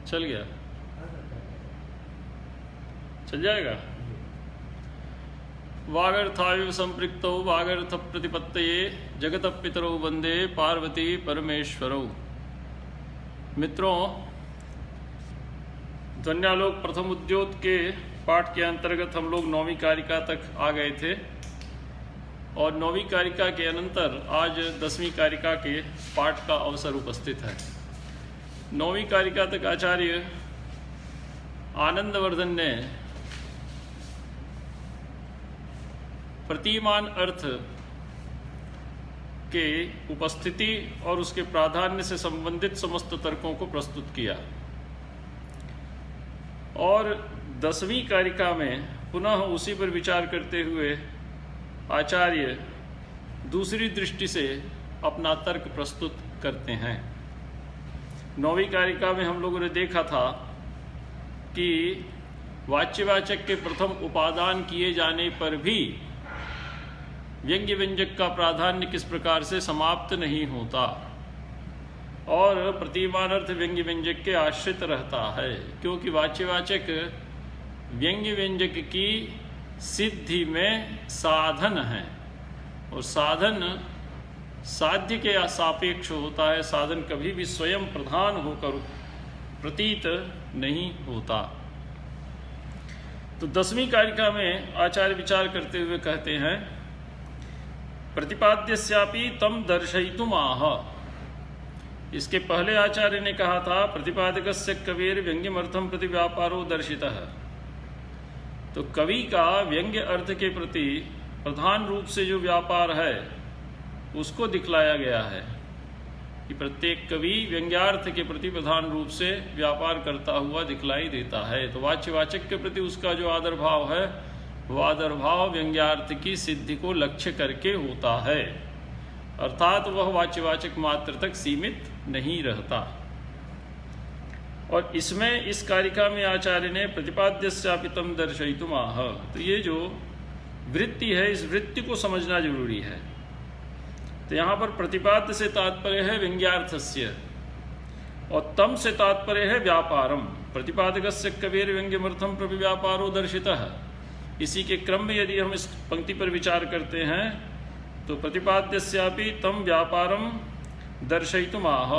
चल गया, चल जाएगा। वागर्थाविव संपृक्तौ वागर्थ प्रतिपत्तये जगत पितरौ वंदे पार्वती परमेश्वरौ। मित्रों, ध्वन्यालोक प्रथम उद्योत के पाठ के अंतर्गत हम लोग 9वीं कारिका तक आ गए थे और 9वीं कारिका के अनंतर आज 10वीं कारिका के पाठ का अवसर उपस्थित है। 9वीं कारिका तक आचार्य आनंदवर्धन ने प्रतिमान अर्थ के उपस्थिति और उसके प्राधान्य से संबंधित समस्त तर्कों को प्रस्तुत किया और 10वीं कारिका में पुनः उसी पर विचार करते हुए आचार्य दूसरी दृष्टि से अपना तर्क प्रस्तुत करते हैं। 9वीं कारिका में हम लोगों ने देखा था कि वाच्यवाचक के प्रथम उपादान किए जाने पर भी व्यंग्य व्यंजक का प्राधान्य किस प्रकार से समाप्त नहीं होता और प्रतिमानार्थ व्यंग्य व्यंजक के आश्रित रहता है, क्योंकि वाच्यवाचक व्यंग्य व्यंजक की सिद्धि में साधन है और साधन साध्य के सापेक्ष होता है। साधन कभी भी स्वयं प्रधान होकर प्रतीत नहीं होता। तो 10वीं कारिका में आचार्य विचार करते हुए कहते हैं, प्रतिपाद्यस्यापि तम दर्शयितुम आह। इसके पहले आचार्य ने कहा था प्रतिपादकस्य कविर व्यंग्यमर्थम प्रति व्यापारो दर्शितः। तो कवि का व्यंग्य अर्थ के प्रति प्रधान रूप से जो व्यापार है उसको दिखलाया गया है कि प्रत्येक कवि व्यंग्यार्थ के प्रति प्रधान रूप से व्यापार करता हुआ दिखलाई देता है। तो वाच्यवाचक के प्रति उसका जो आदर भाव है वो आदर भाव व्यंग्यार्थ की सिद्धि को लक्ष्य करके होता है, अर्थात वह वाच्यवाचक मात्र तक सीमित नहीं रहता। और इसमें इस कारिका में आचार्य ने प्रतिपाद्यस्यापि तम दर्शयितुम आह। तो ये जो वृत्ति है इस वृत्ति को समझना जरूरी है। तो यहाँ पर प्रतिपाद्य से तात्पर्य है व्यंग्यार्थस्य और तम से तात्पर्य है व्यापारम। प्रतिपादकस्य कविर व्यंग्यमर्थम प्रति व्यापारो दर्शितः। इसी के क्रम में यदि हम इस पंक्ति पर विचार करते हैं तो प्रतिपाद्यस्यापि तम व्यापारम दर्शयितुम आह।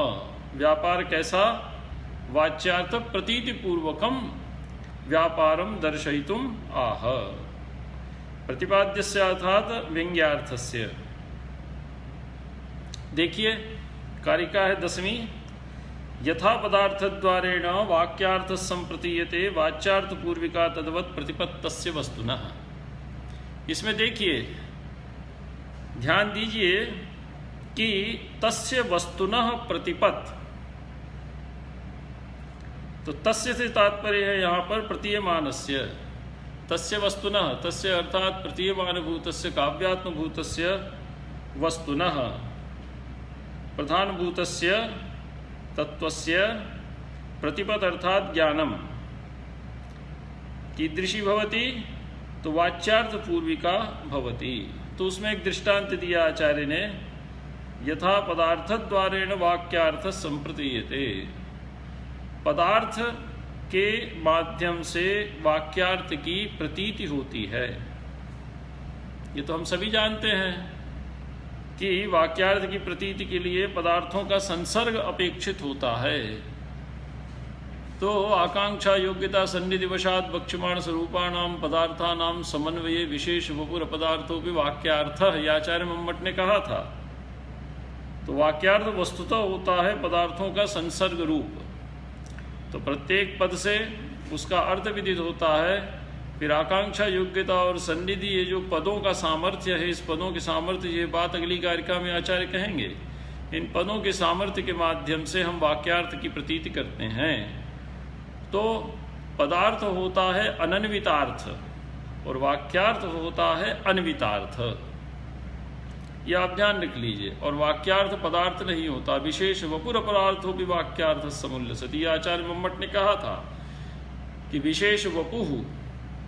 व्यापार कैसा? वाच्यार्थ प्रतीति पूर्वकम व्यापारम दर्शयितुम आह। प्रतिपाद्यस्य अर्थात व्यंग्यार्थस्य। देखिए, कारिका है 10वीं। यथा पदार्थद्वारेण वाक्यार्थ संप्रतीयते वाच्यार्थ पूर्विका तद्वत् प्रतिपत्तस्य वस्तुनः। इसमें देखिए, ध्यान दीजिए कि तस्य वस्तुनः प्रतिपत्। तो तस्य से तात्पर्य है यहाँ पर प्रतीयमानस्य। तस्य वस्तुनः, तस्य अर्थात प्रतीयमानभूतस्य काव्यात्मभूतस्य वस्तुनः प्रधानभूतस्य तत्वस्य प्रतिपत् अर्थात ज्ञानम कीदृशी भवति? तो वाच्यार्थ पूर्विका भवति। तो उसमें एक दृष्टांत दिया आचार्य ने, यथा पदार्थद्वारेण वाक्यार्थ संप्रतीयते। पदार्थ के माध्यम से वाक्यार्थ की प्रतीति होती है। ये तो हम सभी जानते हैं कि वाक्यार्थ की प्रतीति के लिए पदार्थों का संसर्ग अपेक्षित होता है। तो आकांक्षा योग्यता सन्निधिवशात वक्ष्यमाण स्वरूपाणाम पदार्थानाम समन्वये विशेष वपुर पदार्थों भी वाक्यार्थ, आचार्य मम्मट ने कहा था। तो वाक्यार्थ वस्तुतः होता है पदार्थों का संसर्ग रूप। तो प्रत्येक पद से उसका अर्थ विदित होता है। फिर आकांक्षा योग्यता और सन्निधि, ये जो पदों का सामर्थ्य है, इस पदों के सामर्थ्य, ये बात अगली कारिका में आचार्य कहेंगे। इन पदों के सामर्थ्य के माध्यम से हम वाक्यार्थ की प्रतीति करते हैं। तो पदार्थ होता है अनन्वितार्थ और वाक्यार्थ होता है अन्वितार्थ। यह आप ध्यान रख लीजिए। और वाक्यार्थ पदार्थ नहीं होता, विशेष वपुर अपरार्थो भी वाक्यार्थ समुल्लसति। आचार्य मम्मट ने कहा था कि विशेष वपुः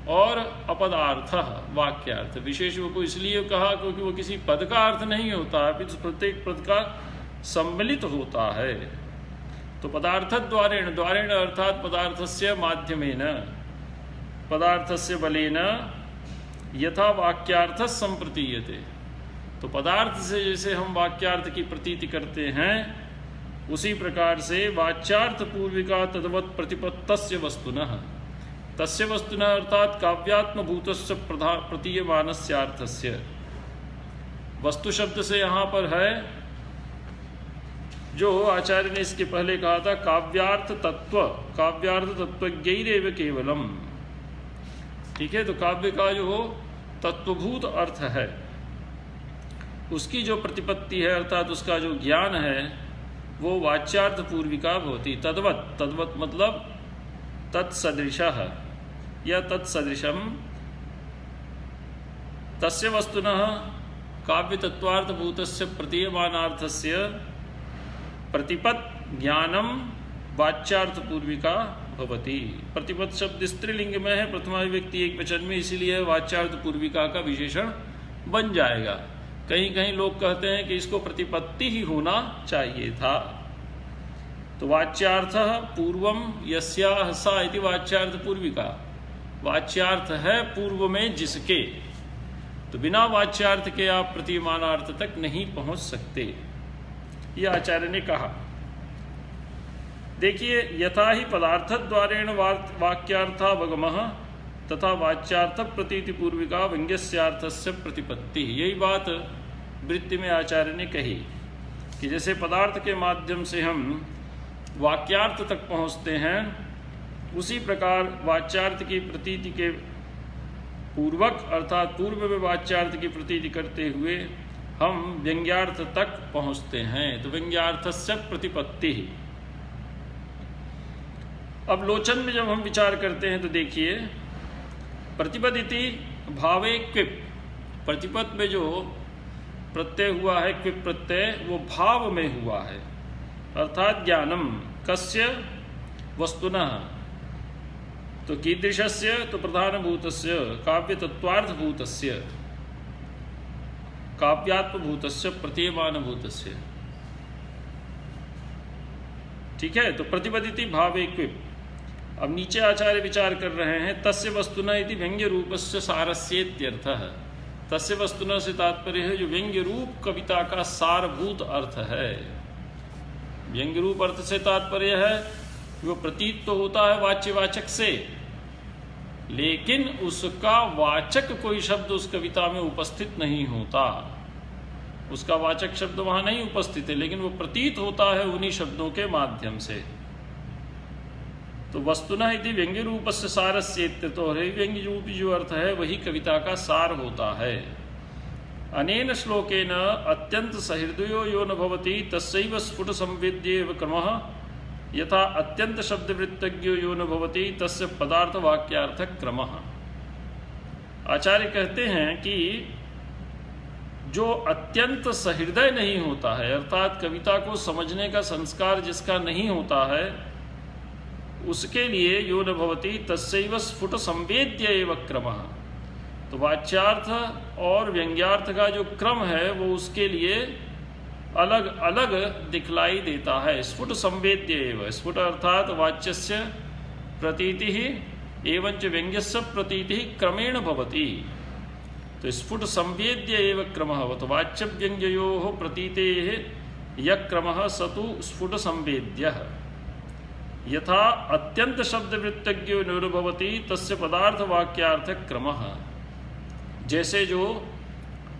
और अपदार्थ वाक्यार्थ। विशेष वपु इसलिए कहा क्योंकि वो किसी पद का अर्थ नहीं होता है, प्रत्येक पद का सम्मिलित होता है। तो पदार्थद्वारेण, द्वारेण अर्थात पदार्थस्य माध्यमेन, पदार्थस्य बलेन यथा वाक्यार्थ संप्रतीयते। तो पदार्थ से जैसे हम वाक्यार्थ की प्रतीति करते हैं, उसी प्रकार से वाच्यार्थ पूर्विका तद्वत् प्रतिपत्तस्य वस्तुनः, तस्य वस्तुनः अर्थात काव्यात्मभूतस्य प्रतीयमानस्यार्थस्य। वस्तु शब्द से यहाँ पर है, जो आचार्य ने इसके पहले कहा था, काव्यार्थ तत्व, काव्यार्थ तत्वज्ञैरेव केवलम। ठीक है, तो काव्य का जो हो तत्वभूत अर्थ है, उसकी जो प्रतिपत्ति है अर्थात उसका जो ज्ञान है, वो वाच्यार्थ पूर्विका भवति। तद्वत्, तद्वत् मतलब तत्सदृशः या तत्सदृशम, तस्य वस्तुनः काव्य तत्वार्थभूतस्य प्रतीयमानार्थस्य प्रतिपत् ज्ञानम वाच्यार्थ पूर्विका भवति। प्रतिपत् शब्द स्त्रीलिंग में है, प्रथमा विभक्ति एक वचन में, इसीलिए वाच्यार्थ पूर्विका का विशेषण बन जाएगा। कहीं कहीं लोग कहते हैं कि इसको प्रतिपत्ति ही होना चाहिए था। तो वाच्यार्थ पूर्वम यस्याः सा इति वाच्यार्थ पूर्विका, वाच्यार्थ है पूर्व में जिसके, तो बिना वाच्यार्थ के आप प्रतीयमानार्थ तक नहीं पहुंच सकते, यह आचार्य ने कहा। देखिए, यथा ही पदार्थद्वारेण वाक्यार्थावगमः तथा वाच्यार्थ प्रतीति पूर्विका व्यंग्यस्यार्थस्य प्रतिपत्ति। यही बात वृत्ति में आचार्य ने कही कि जैसे पदार्थ के माध्यम से हम वाक्यार्थ तक पहुँचते हैं, उसी प्रकार वाच्यार्थ की प्रतीति के पूर्वक अर्थात पूर्व में वाच्यार्थ की प्रतीति करते हुए हम व्यंग्यार्थ तक पहुँचते हैं। तो व्यंग्यार्थस्य प्रतिपत्ति। अब लोचन में जब हम विचार करते हैं तो देखिए, प्रतिपदिति भावे क्विप, प्रतिपद में जो प्रत्यय हुआ है क्विप प्रत्यय, वो भाव में हुआ है, अर्थात ज्ञानम कस्य वस्तुनः, तो कीदृशस्य, तो प्रधानभूतस्य काव्य तत्वार्थभूतस्य काव्यात्मभूतस्य प्रतीयमानभूतस्य। ठीक है, तो प्रतिपदिति भावे क्विप। अब नीचे आचार्य विचार कर रहे हैं, तस्य वस्तुना इति व्यंग्य रूपस्य सारस्येत्यर्थः। तस्य वस्तुना से तात्पर्य है जो व्यंग्य रूप कविता का सारभूत अर्थ है। व्यंग्य रूप अर्थ से तात्पर्य है वो प्रतीत तो होता है वाच्यवाचक से, लेकिन उसका वाचक कोई शब्द उस कविता में उपस्थित नहीं होता, उसका वाचक शब्द वहां नहीं उपस्थित है, लेकिन वो प्रतीत होता है उन्हीं शब्दों के माध्यम से। तो वस्तुना यदि व्यंग्य रूपस्य सारस्येत्य, तो व्यंग्य रूपी जो अर्थ है वही कविता का सार होता है। अनेन श्लोकेन अत्यंत सहृदयो यो न भवति तस्यैव स्फुट संवेद्येव क्रमः यथा अत्यंत शब्दवृत्तज्ञो यो न भवति तस्य पदार्थ वाक्यार्थ क्रमः। आचार्य कहते हैं कि जो अत्यंत सहृदय नहीं होता है, अर्थात कविता को समझने का संस्कार जिसका नहीं होता है, उसके लिए यो न भवति तस्यैव स्फुट संवेद्य एव क्रमः। तो वाच्यार्थ और व्यंग्यार्थ का जो क्रम है वो उसके लिए अलग अलग दिखलाई देता है। स्फुट संवेद्य एव, स्फुट अर्थात वाच्यस्य प्रतीति एवंच व्यंग्यस्य प्रतीति क्रमेण भवति। तो स्फुट संवेद्य एव क्रमः, तो वाच्य व्यंग्ययोः प्रतीतेः यः क्रमः स तु स्फुट संवेद्यः। यथा अत्यंत शब्दवृत्तज्ञो निरुभवति तस्य पदार्थ वाक्यार्थ क्रमः। जैसे जो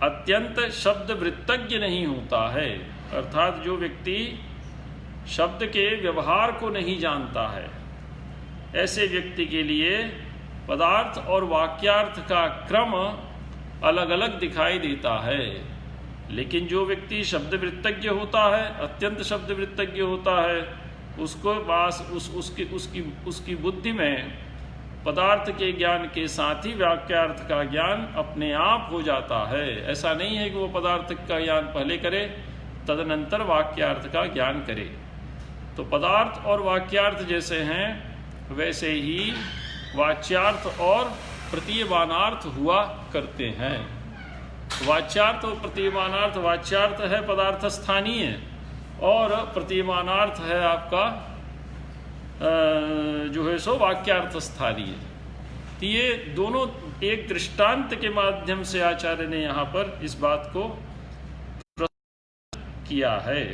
अत्यंत शब्द वृत्तज्ञ नहीं होता है, अर्थात जो व्यक्ति शब्द के व्यवहार को नहीं जानता है, ऐसे व्यक्ति के लिए पदार्थ और वाक्यार्थ का क्रम अलग अलग दिखाई देता है। लेकिन जो व्यक्ति शब्द वृत्तज्ञ होता है, अत्यंत शब्द वृत्तज्ञ होता है, उसको पास उसकी बुद्धि में पदार्थ के ज्ञान के साथ ही वाक्यार्थ का ज्ञान अपने आप हो जाता है। ऐसा नहीं है कि वो पदार्थ का ज्ञान पहले करे तदनंतर वाक्यार्थ का ज्ञान करे। तो पदार्थ और वाक्यार्थ जैसे हैं वैसे ही वाच्यार्थ और प्रतीयमानार्थ हुआ करते हैं। वाच्यार्थ और प्रतीयमानार्थ, वाच्यार्थ है पदार्थ स्थानीय और प्रतीयमानार्थ है आपका जो है सो वाक्यार्थ स्थानीय है। तो ये दोनों एक दृष्टांत के माध्यम से आचार्य ने यहाँ पर इस बात को प्रस्तुत किया है।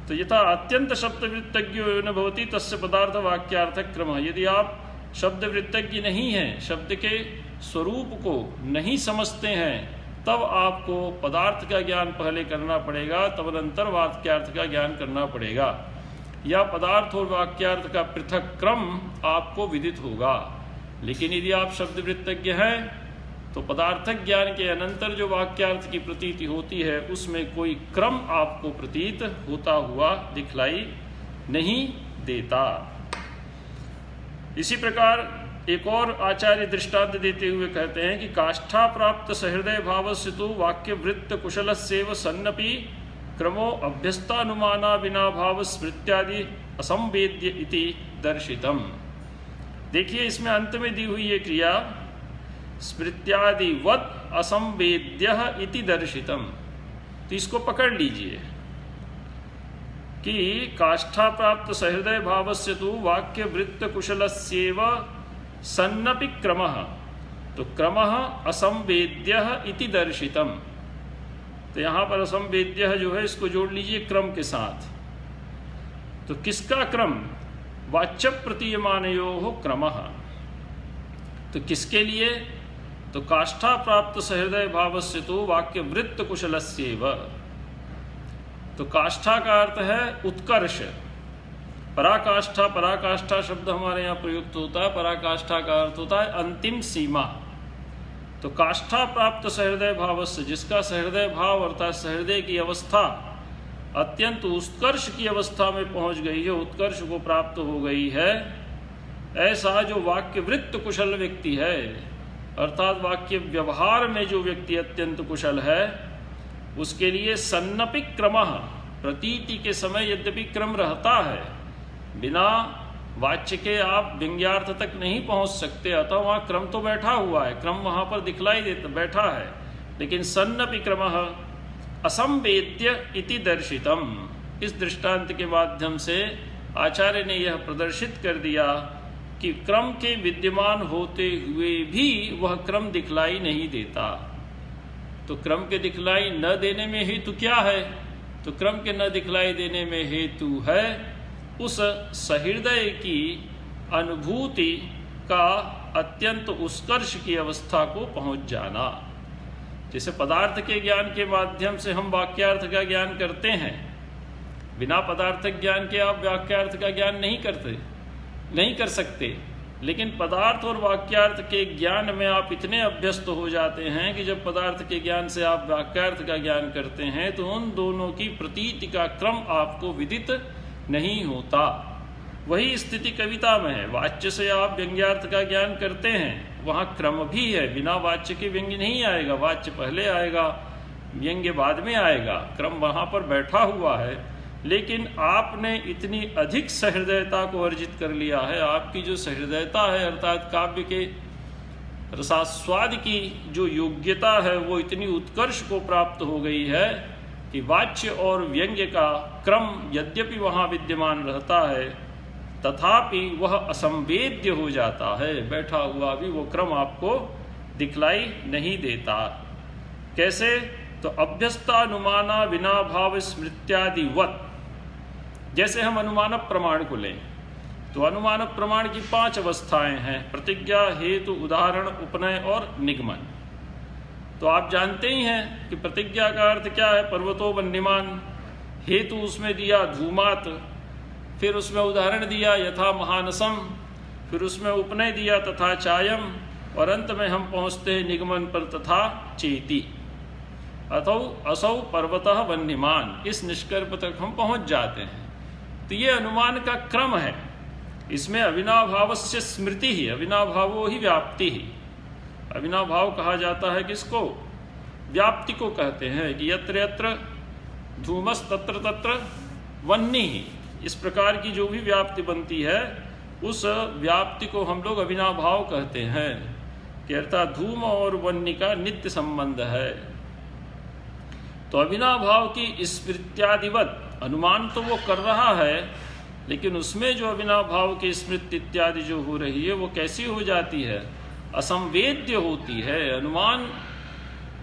तो यथा अत्यंत शब्द वृत्तज्ञो न भवति तस्य पदार्थ वाक्यार्थ क्रम। यदि आप शब्द वृत्तज्ञ नहीं हैं, शब्द के स्वरूप को नहीं समझते हैं, तब आपको पदार्थ का ज्ञान पहले करना पड़ेगा, तदनंतर वाक्यार्थ का ज्ञान करना पड़ेगा, या पदार्थ और वाक्यार्थ का पृथक क्रम आपको विदित होगा। लेकिन यदि आप शब्द वृत्तज्ञ हैं तो पदार्थक ज्ञान के अनंतर जो वाक्यार्थ की प्रतीति होती है उसमें कोई क्रम आपको प्रतीत होता हुआ दिखलाई नहीं देता। इसी प्रकार एक और आचार्य दृष्टांत देते हुए कहते हैं कि काष्ठा प्राप्त सहृदय भावस्य तु वाक्य वृत्त कुशलस्यैव सन्नपि क्रमो अभ्यस्तानुमाना विना भाव स्मृत्यादि असंवेद्य इति दर्शितम। देखिए इसमें अंत में दी हुई ये क्रिया स्मृत्यादिवत असंवेद्य इति दर्शितम। तो इसको पकड़ लीजिए कि काष्ठा प्राप्त सहृदय भावस्य तु वाक्य वृत्त कुशलस्यैव सन्नपि क्रमः, तो क्रमः असंवेद्यः इति दर्शितम। तो यहाँ पर असंवेद्यः जो है इसको जोड़ लीजिए क्रम के साथ। तो किसका क्रम? वाच्य प्रतीयमानयोः क्रमः। तो किसके लिए? तो काष्ठा प्राप्त सहृदय भावस्य तु वाक्य वृत्त कुशलस्यैव। तो काष्ठा का अर्थ है उत्कर्ष। पराकाष्ठा, पराकाष्ठा शब्द हमारे यहाँ प्रयुक्त होता है। पराकाष्ठा का अर्थ होता है अंतिम सीमा। तो काष्ठा प्राप्त सहृदय भावस्य, जिसका सहृदय भाव अर्थात सहृदय की अवस्था अत्यंत उत्कर्ष की अवस्था में पहुंच गई है, उत्कर्ष को प्राप्त हो गई है, ऐसा जो वाक्य वृत्त कुशल व्यक्ति है, अर्थात वाक्य व्यवहार में जो व्यक्ति अत्यंत कुशल है, उसके लिए सन्नपि क्रमः, प्रतीति के समय यद्यपि क्रम रहता है, बिना वाच्य के आप व्यंग्यार्थ तक नहीं पहुंच सकते, अतः वहाँ क्रम तो बैठा हुआ है, क्रम वहाँ पर दिखलाई देता बैठा है, लेकिन सन्नपि क्रमः असंवेद्य इति दर्शितम। इस दृष्टांत के माध्यम से आचार्य ने यह प्रदर्शित कर दिया कि क्रम के विद्यमान होते हुए भी वह क्रम दिखलाई नहीं देता। तो क्रम के दिखलाई न देने में हेतु क्या है? तो क्रम के न दिखलाई देने में हेतु है उस सहृदय की अनुभूति का अत्यंत उत्कर्ष की अवस्था को पहुंच जाना। जैसे पदार्थ के ज्ञान के माध्यम से हम वाक्यार्थ का ज्ञान करते हैं, बिना पदार्थक ज्ञान के आप वाक्यार्थ का ज्ञान नहीं कर सकते। लेकिन पदार्थ और वाक्यार्थ के ज्ञान में आप इतने अभ्यस्त हो जाते हैं कि जब पदार्थ के ज्ञान से आप वाक्यार्थ का ज्ञान करते हैं तो उन दोनों की प्रतीति का क्रम आपको विदित नहीं होता। वही स्थिति कविता में है। वाच्य से आप व्यंग्यार्थ का ज्ञान करते हैं, वहाँ क्रम भी है, बिना वाच्य के व्यंग्य नहीं आएगा, वाच्य पहले आएगा, व्यंग्य बाद में आएगा, क्रम वहाँ पर बैठा हुआ है। लेकिन आपने इतनी अधिक सहृदयता को अर्जित कर लिया है, आपकी जो सहृदयता है अर्थात काव्य के रसास्वाद की जो योग्यता है वो इतनी उत्कर्ष को प्राप्त हो गई है कि वाच्य और व्यंग्य का क्रम यद्यपि वहाँ विद्यमान रहता है तथापि वह असंवेद्य हो जाता है, बैठा हुआ भी वो क्रम आपको दिखलाई नहीं देता। कैसे? तो अभ्यस्तानुमाना विना भाव स्मृत्यादिवत। जैसे हम अनुमान प्रमाण को लें तो अनुमान प्रमाण की 5 अवस्थाएं हैं: प्रतिज्ञा, हेतु, उदाहरण, उपनय और निगमन। तो आप जानते ही हैं कि प्रतिज्ञा का अर्थ क्या है? पर्वतो वन्यमान। हेतु उसमें दिया धूमात, फिर उसमें उदाहरण दिया यथा महानसम, फिर उसमें उपनय दिया तथा चायम, और अंत में हम पहुँचते हैं निगमन पर तथा चेति। अथौ असौ पर्वतः वन्यमान, इस निष्कर्ष तक हम पहुँच जाते हैं। तो ये अनुमान का क्रम है। इसमें अविनाभावस्य स्मृति ही, अविनाभावो ही व्याप्ति ही। अविनाभाव कहा जाता है किसको? व्याप्ति को कहते हैं कि यत्र यत्र धूमस तत्र तत्र वह्नि। इस प्रकार की जो भी व्याप्ति बनती है उस व्याप्ति को हम लोग अविनाभाव कहते हैं कि अर्थात धूम और वह्नि का नित्य संबंध है। तो अविनाभाव की स्मृत्यादिवत अनुमान तो वो कर रहा है, लेकिन उसमें जो अविनाभाव की स्मृति इत्यादि जो हो रही है वो कैसी हो जाती है? असंवेद्य होती है। अनुमान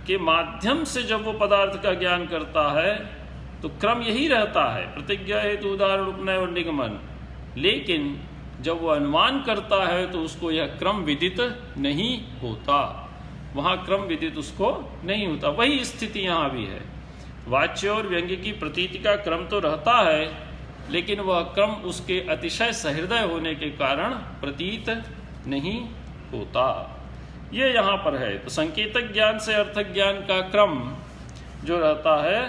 के माध्यम से जब वो पदार्थ का ज्ञान करता है तो क्रम यही रहता है, प्रतिज्ञा हेतु उदाहरण उपनय और निगमन। लेकिन जब वो अनुमान करता है तो उसको यह क्रम विदित नहीं होता, वहाँ क्रम विदित उसको नहीं होता। वही स्थिति यहाँ भी है। वाच्य और व्यंग्य की प्रतीति का क्रम तो रहता है, लेकिन वह क्रम उसके अतिशय सहृदय होने के कारण प्रतीत नहीं होता। ये यहाँ पर है। तो संकेतक ज्ञान से अर्थक ज्ञान का क्रम जो रहता है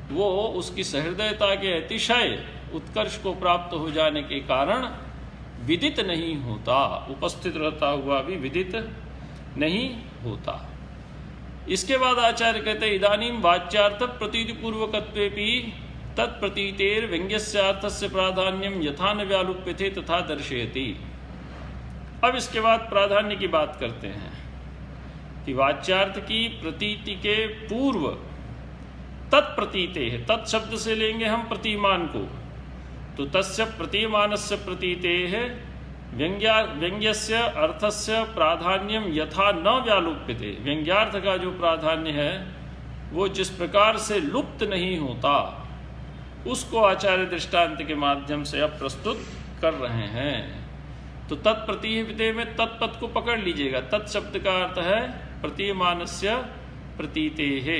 वो उसकी सहृदयता के अतिशय उत्कर्ष को प्राप्त हो जाने के कारण विदित नहीं होता, उपस्थित रहता हुआ भी विदित नहीं होता। इसके बाद आचार्य कहते हैं इदानीं वाच्यार्थ प्रतीति पूर्वकत्वेपि तत्प्रतीतेर व्यंग्यस्यार्थस्य प्राधान्यम यथा न व्यालुप्यते तथा दर्शयति। अब इसके बाद प्राधान्य की बात करते हैं कि वाच्यार्थ की प्रतीति के पूर्व तत्प्रतीते है, तत् शब्द से लेंगे हम प्रतिमान को, तो तस्य प्रतिमानस्य प्रतीते है व्यंग्यस्य अर्थस्य प्राधान्यम यथा न व्यालुप्यते। व्यंग्यार्थ का जो प्राधान्य है वो जिस प्रकार से लुप्त नहीं होता उसको आचार्य दृष्टांत के माध्यम से अब प्रस्तुत कर रहे हैं। तो तत्प्रतीते में तत्पद को पकड़ लीजिएगा। तत् शब्द का अर्थ है प्रतिमानस्य प्रतीते है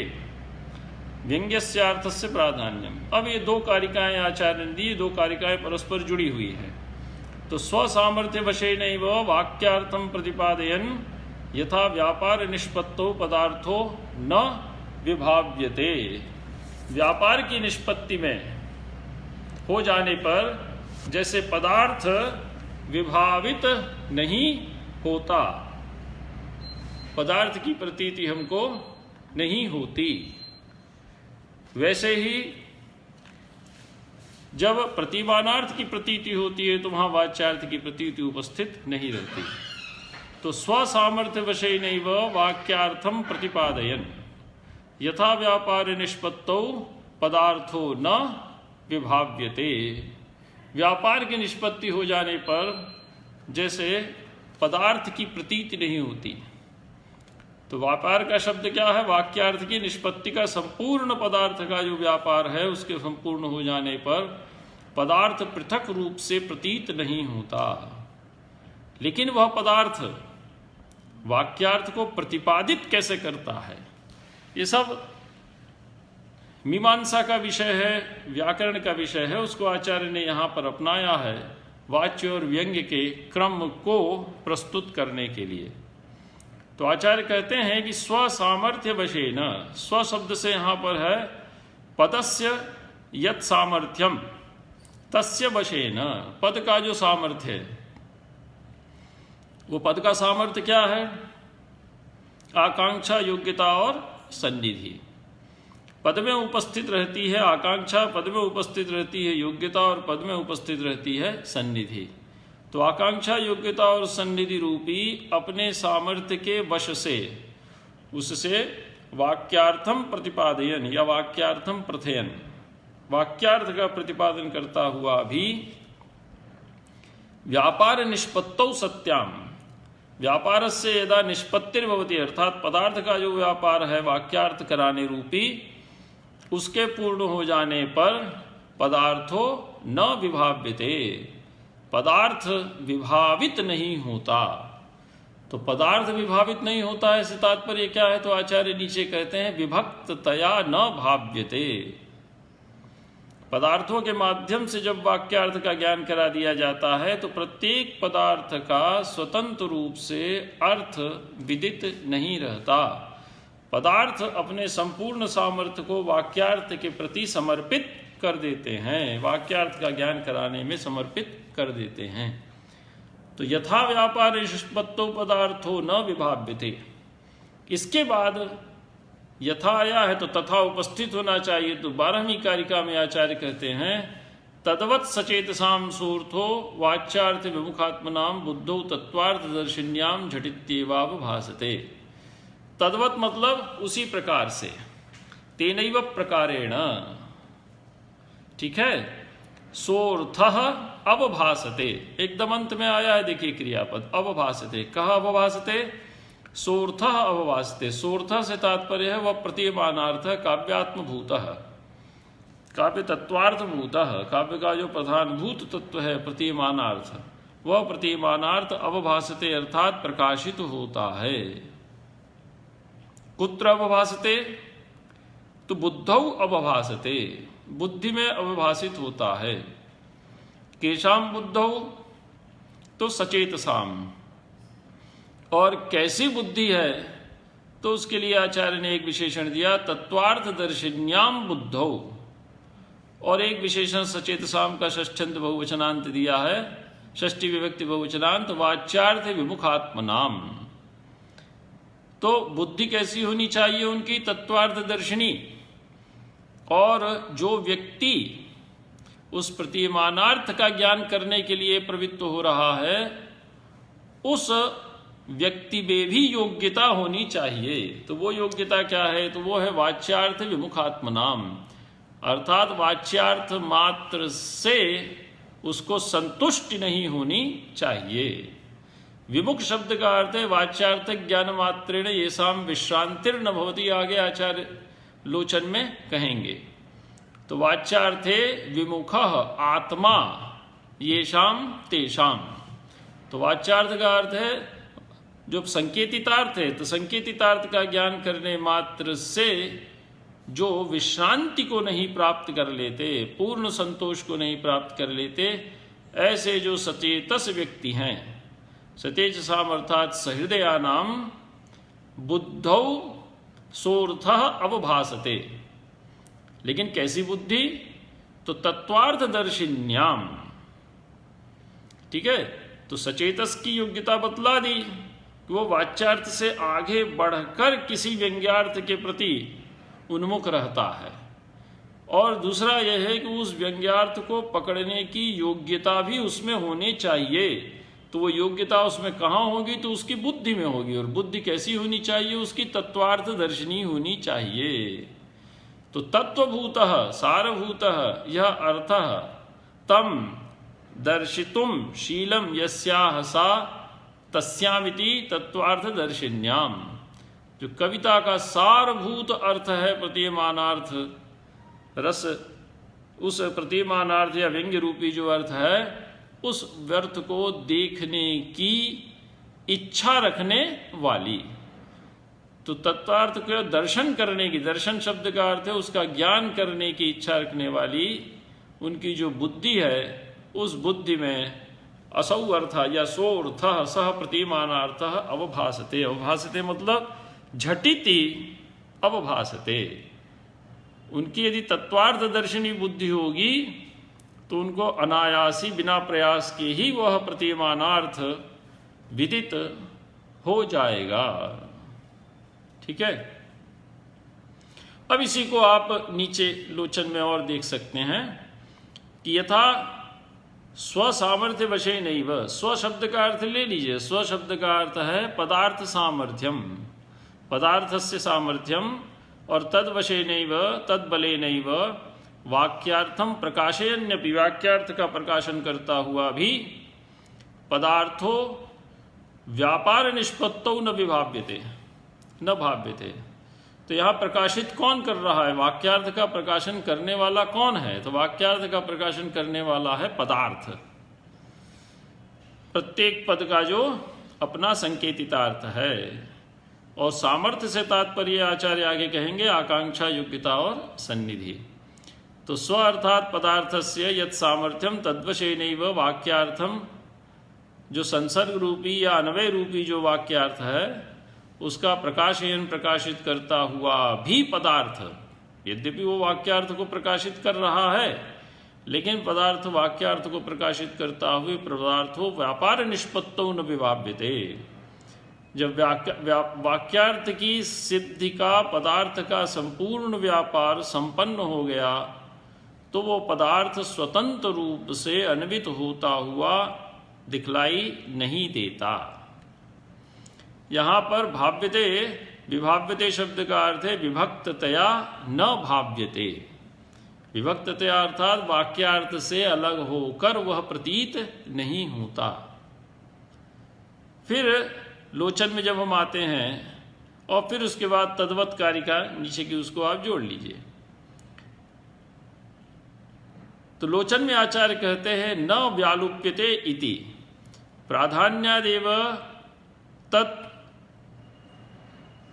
व्यंग्यस्यार्थस्य प्राधान्यम। अब ये दो कारिकाएं आचार्य ने दी, दो कारिकाएं परस्पर जुड़ी हुई है। तो स्वसामर्थ्य वशेनैव वाक्यार्थम प्रतिपादयन् यथा व्यापार निष्पत्तो पदार्थो न विभाव्यते। व्यापार की निष्पत्ति में हो जाने पर जैसे पदार्थ विभावित नहीं होता, पदार्थ की प्रतीति हमको नहीं होती, वैसे ही जब प्रतिमानार्थ की प्रतीति होती है तो वहां वाच्यार्थ की प्रतीति उपस्थित नहीं रहती। तो स्वसामर्थ्य वशेनैव वाक्यार्थम प्रतिपादयन् यथा व्यापार निष्पत्तौ पदार्थो न विभाव्यते। व्यापार की निष्पत्ति हो जाने पर जैसे पदार्थ की प्रतीति नहीं होती, तो व्यापार का शब्द क्या है? वाक्यार्थ की निष्पत्ति का संपूर्ण पदार्थ का जो व्यापार है उसके संपूर्ण हो जाने पर पदार्थ पृथक रूप से प्रतीत नहीं होता, लेकिन वह पदार्थ वाक्यार्थ को प्रतिपादित कैसे करता है, ये सब मीमांसा का विषय है, व्याकरण का विषय है। उसको आचार्य ने यहाँ पर अपनाया है वाच्य और व्यंग्य के क्रम को प्रस्तुत करने के लिए। तो आचार्य कहते हैं कि स्व सामर्थ्य वशेन, स्व शब्द से यहाँ पर है पदस्य यत् सामर्थ्यम तस्य वशेन। पद का जो सामर्थ्य है, वो पद का सामर्थ्य क्या है? आकांक्षा, योग्यता और सन्निधि। पद में उपस्थित रहती है आकांक्षा, पद में उपस्थित रहती है योग्यता और पद में उपस्थित रहती है सन्निधि। तो आकांक्षा, योग्यता और सन्निधि रूपी अपने सामर्थ्य के वश से उससे वाक्यार्थम प्रतिपादयन या वाक्यार्थम प्रथयन, वाक्यार्थ का प्रतिपादन करता हुआ भी व्यापार निष्पत्तौ सत्याम, व्यापार से यदा निष्पत्तिर्भवति, अर्थात पदार्थ का जो व्यापार है वाक्यार्थ कराने रूपी, उसके पूर्ण हो जाने पर पदार्थो न विभाव्यते, पदार्थ विभावित नहीं होता। तो पदार्थ विभावित नहीं होता है, इससे तात्पर्य क्या है? तो आचार्य नीचे कहते हैं विभक्ततया न भाव्यते। पदार्थों के माध्यम से जब वाक्यार्थ का ज्ञान करा दिया जाता है तो प्रत्येक पदार्थ का स्वतंत्र रूप से अर्थ विदित नहीं रहता। पदार्थ अपने संपूर्ण सामर्थ्य को वाक्यार्थ के प्रति समर्पित कर देते हैं, वाक्यार्थ का ज्ञान कराने में समर्पित कर देते हैं। तो यथा व्यापार निष्पत्तो पदार्थो न विभाव्यते। इसके बाद यथा आया है तो तथा उपस्थित होना चाहिए। तो 12वीं कारिका में आचार्य कहते हैं तद्वत् सचेतसाम सूर्थो वाच्यार्थ विमुखात्मनाम बुद्धौ तत्वार्थ दर्शिन्याम झटित्येवाव भासते। तद्वत् मतलब उसी प्रकार से, तेनैव प्रकारेण, ठीक है। सोऽर्थः अवभासते, एकदम अंत में आया है, देखिए क्रियापद अवभासते। कहाँ अवभासते? सोऽर्थः अवभासते। सोऽर्थः से तात्पर्य है वह प्रतीयमानार्थ काव्यात्मभूतः, काव्य तत्वार्थभूतः, काव्य का जो प्रधानभूत तत्व है प्रतीयमानार्थ, वह प्रतीयमानार्थ अवभासते अर्थात प्रकाशित होता है। कुत्र अवभासते? तो बुद्धौ अवभासते, बुद्धि में अवभासित होता है। केशाम बुद्धौ? तो सचेतसाम। और कैसी बुद्धि है? तो उसके लिए आचार्य ने एक विशेषण दिया, तत्वार्थ दर्शिन्याम बुद्धौ, और एक विशेषण सचेतसाम का षष्ठ्यंत बहुवचनांत दिया है, षष्ठी विभक्ति बहुवचनांत, वाच्यार्थ विमुखात्मनाम। तो बुद्धि कैसी होनी चाहिए उनकी? तत्वार्थ दर्शिनी। और जो व्यक्ति उस प्रतीयमानार्थ का ज्ञान करने के लिए प्रवृत्त हो रहा है, उस व्यक्ति में भी योग्यता होनी चाहिए। तो वो योग्यता क्या है? तो वो है वाच्यार्थ विमुखात्मनाम, अर्थात वाच्यार्थ मात्र से उसको संतुष्टि नहीं होनी चाहिए। विमुख शब्द का अर्थ है वाच्यार्थ ज्ञान मात्रेण येषाम विश्रांतिर्न भवति, आगे आचार्य लोचन में कहेंगे। तो वाच्यार्थे विमुखः आत्मा येषाम तेषाम। तो वाच्यार्थ का अर्थ है जो संकेतितार्थ है, तो संकेतितार्थ का ज्ञान करने मात्र से जो विश्रांति को नहीं प्राप्त कर लेते, पूर्ण संतोष को नहीं प्राप्त कर लेते, ऐसे जो सचेतस व्यक्ति हैं, सचेतसाम अर्थात सहृदयानाम बुद्धौ सोऽर्थः अवभासते। लेकिन कैसी बुद्धि? तो तत्वार्थ दर्शिन्याम। ठीक है, तो सचेतस की योग्यता बतला दी कि वो वाच्यार्थ से आगे बढ़कर किसी व्यंग्यार्थ के प्रति उन्मुख रहता है, और दूसरा यह है कि उस व्यंग्यार्थ को पकड़ने की योग्यता भी उसमें होनी चाहिए। तो वो योग्यता उसमें कहाँ होगी? तो उसकी बुद्धि में होगी। और बुद्धि कैसी होनी चाहिए? उसकी तत्वार्थ दर्शनी होनी चाहिए। तो तत्वभूतः सारभूतः यह अर्थः तम दर्शितुम शीलम यस्याह सा तस्यामिति तत्वार्थ दर्शिन्याम। जो कविता का सारभूत अर्थ है प्रतीयमानार्थ रस, उस प्रतीयमानार्थ या व्यंग्य रूपी जो अर्थ है, उस व्यर्थ को देखने की इच्छा रखने वाली। तो तत्वार्थ को दर्शन करने की, दर्शन शब्द का अर्थ है उसका ज्ञान करने की इच्छा रखने वाली उनकी जो बुद्धि है, उस बुद्धि में असौ अर्थ या सोऽर्थ सह प्रतीयमानार्थ अवभासते। अवभासते मतलब झटिति अवभासते। उनकी यदि तत्वार्थ दर्शनी बुद्धि होगी तो उनको अनायासी बिना प्रयास के ही वह प्रतीयमानार्थ विदित हो जाएगा। ठीक है, अब इसी को आप नीचे लोचन में और देख सकते हैं कि यथा स्व सामर्थ्य वशे नैव। स्व शब्द का अर्थ ले लीजिए। स्व शब्द का अर्थ है पदार्थ सामर्थ्यम, पदार्थस्य सामर्थ्यम, और तद वशे नैव तद बले नैव वाक्यार्थम प्रकाशयन्यपि, वाक्यार्थ का प्रकाशन करता हुआ भी पदार्थो व्यापार निष्पत्तौ न विभाव्यते न भाव्यते। तो यहाँ प्रकाशित कौन कर रहा है? वाक्यार्थ का प्रकाशन करने वाला कौन है? तो वाक्यार्थ का प्रकाशन करने वाला है पदार्थ। प्रत्येक पद का जो अपना संकेतितार्थ है। और सामर्थ्य से तात्पर्य आचार्य आगे कहेंगे आकांक्षा, योग्यता और सन्निधि। तो स्व अर्थात पदार्थस्य यत् सामर्थ्यम तद्वशेनैव वाक्यार्थम, जो संसर्ग रूपी या अन्वय रूपी जो वाक्यार्थ है उसका प्रकाशयन प्रकाशित करता हुआ भी पदार्थ, यद्यपि वो वाक्यार्थ को प्रकाशित कर रहा है, लेकिन पदार्थ वाक्यार्थ को प्रकाशित करता हुए पदार्थो व्यापार निष्पत्तौ न विभाव्यते। जब वाक्यार्थ की सिद्धि का पदार्थ का संपूर्ण व्यापार संपन्न हो गया तो वो पदार्थ स्वतंत्र रूप से अन्वित होता हुआ दिखलाई नहीं देता। यहाँ पर भाव्यते विभाव्यते शब्द का अर्थ है विभक्ततया न भाव्यते। विभक्ततया अर्थात वाक्यार्थ से अलग होकर वह प्रतीत नहीं होता। फिर लोचन में जब हम आते हैं और फिर उसके बाद तद्वत कारिका नीचे की उसको आप जोड़ लीजिए। तो लोचन में आचार्य कहते हैं न व्यालुप्यते इति प्राधान्यादेव तत्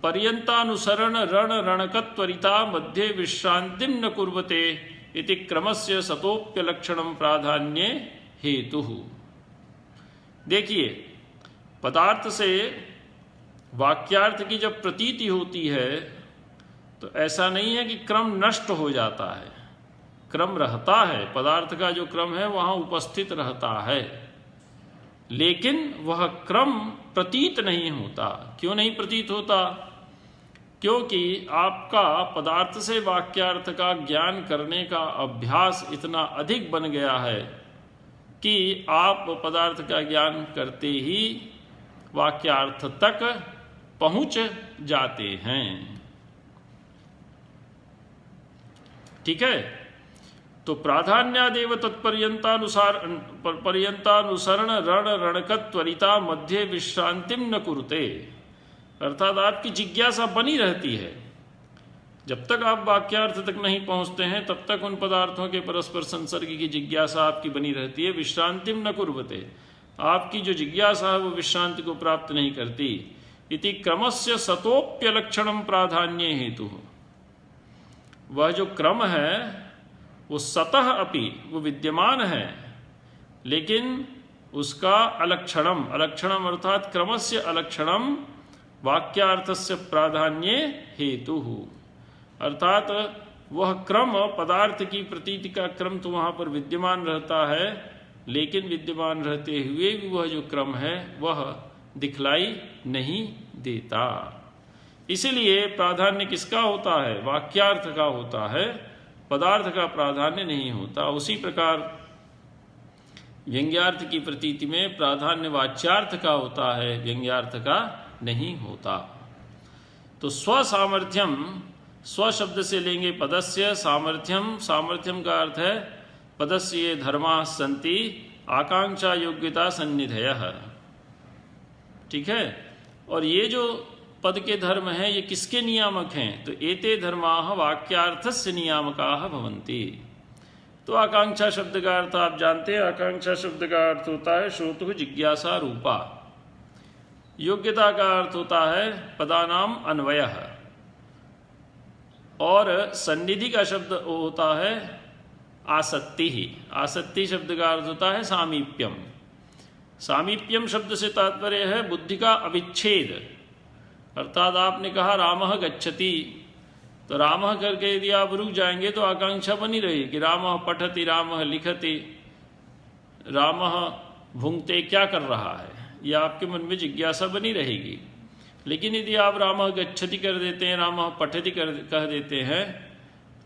पर्यंतानुसरण रण रणकत्वरिता मध्ये विश्रांतिं न कुर्वते इति क्रमस्य सतोप्य लक्षणम प्राधान्ये हेतु। देखिए, पदार्थ से वाक्यार्थ की जब प्रतीति होती है तो ऐसा नहीं है कि क्रम नष्ट हो जाता है, क्रम रहता है। पदार्थ का जो क्रम है वहाँ उपस्थित रहता है, लेकिन वह क्रम प्रतीत नहीं होता। क्यों नहीं प्रतीत होता? क्योंकि आपका पदार्थ से वाक्यार्थ का ज्ञान करने का अभ्यास इतना अधिक बन गया है कि आप पदार्थ का ज्ञान करते ही वाक्यार्थ तक पहुंच जाते हैं। ठीक है, तो प्राधान्यादेव तत्पर्यंतानुसरण रण रणकत्वरिता मध्ये विश्रांतिम न कुरुते, अर्थात आपकी जिज्ञासा बनी रहती है। जब तक आप वाक्यार्थ तक नहीं पहुंचते हैं तब तक उन पदार्थों के परस्पर संसर्ग की जिज्ञासा आपकी बनी रहती है। विश्रांतिम न कुर्वते, आपकी जो जिज्ञासा है वो विश्रांति को प्राप्त नहीं करती। इति क्रमस्य सतोप्य लक्षणम प्राधान्य हेतु, वह जो क्रम है वो सतः अपि वो विद्यमान है, लेकिन उसका अलक्षणम, अलक्षणम अर्थात क्रमस्य अलक्षणम वाक्यार्थस्य प्राधान्ये हेतु, अर्थात वह क्रम पदार्थ की प्रतीति का क्रम तो वहाँ पर विद्यमान रहता है, लेकिन विद्यमान रहते हुए भी वह जो क्रम है वह दिखलाई नहीं देता। इसीलिए प्राधान्य किसका होता है? वाक्यार्थ का होता है, पदार्थ का प्राधान्य नहीं होता। उसी प्रकार व्यंग्यार्थ की प्रतीति में प्राधान्य वाच्यार्थ का होता है, व्यंग्यार्थ का नहीं होता। तो स्वसामर्थ्यम, स्व शब्द से लेंगे पदस्य, सामर्थ्यम, सामर्थ्यम का अर्थ है पदस्य ये धर्मा सन्ति आकांक्षा योग्यता सन्निधयः। ठीक है, और ये जो पद के धर्म हैं ये किसके नियामक हैं? तो एते धर्माः वाक्यार्थस्य नियामकाः भवन्ति। तो आकांक्षा शब्द का अर्थ आप जानते हैं, आकांक्षा शब्द का अर्थ होता है श्रोतुः जिज्ञासा रूपा। योग्यता का अर्थ होता है पदानाम अन्वयः, और सन्निधि का शब्द होता है आसक्ति ही। आसक्ति शब्द का अर्थ होता है सामीप्यम। सामीप्यम शब्द से तात्पर्य है बुद्धि का अविच्छेद, अर्थात आपने कहा रामः गच्छति, तो रामः करके यदि आप रुक जाएंगे तो आकांक्षा बनी रहेगी कि रामः पठति, रामः लिखति, रामः भुंक्ते, क्या कर रहा है, यह आपके मन में जिज्ञासा बनी रहेगी। लेकिन यदि आप रामः गच्छति कर देते हैं, रामः पठति कह देते हैं,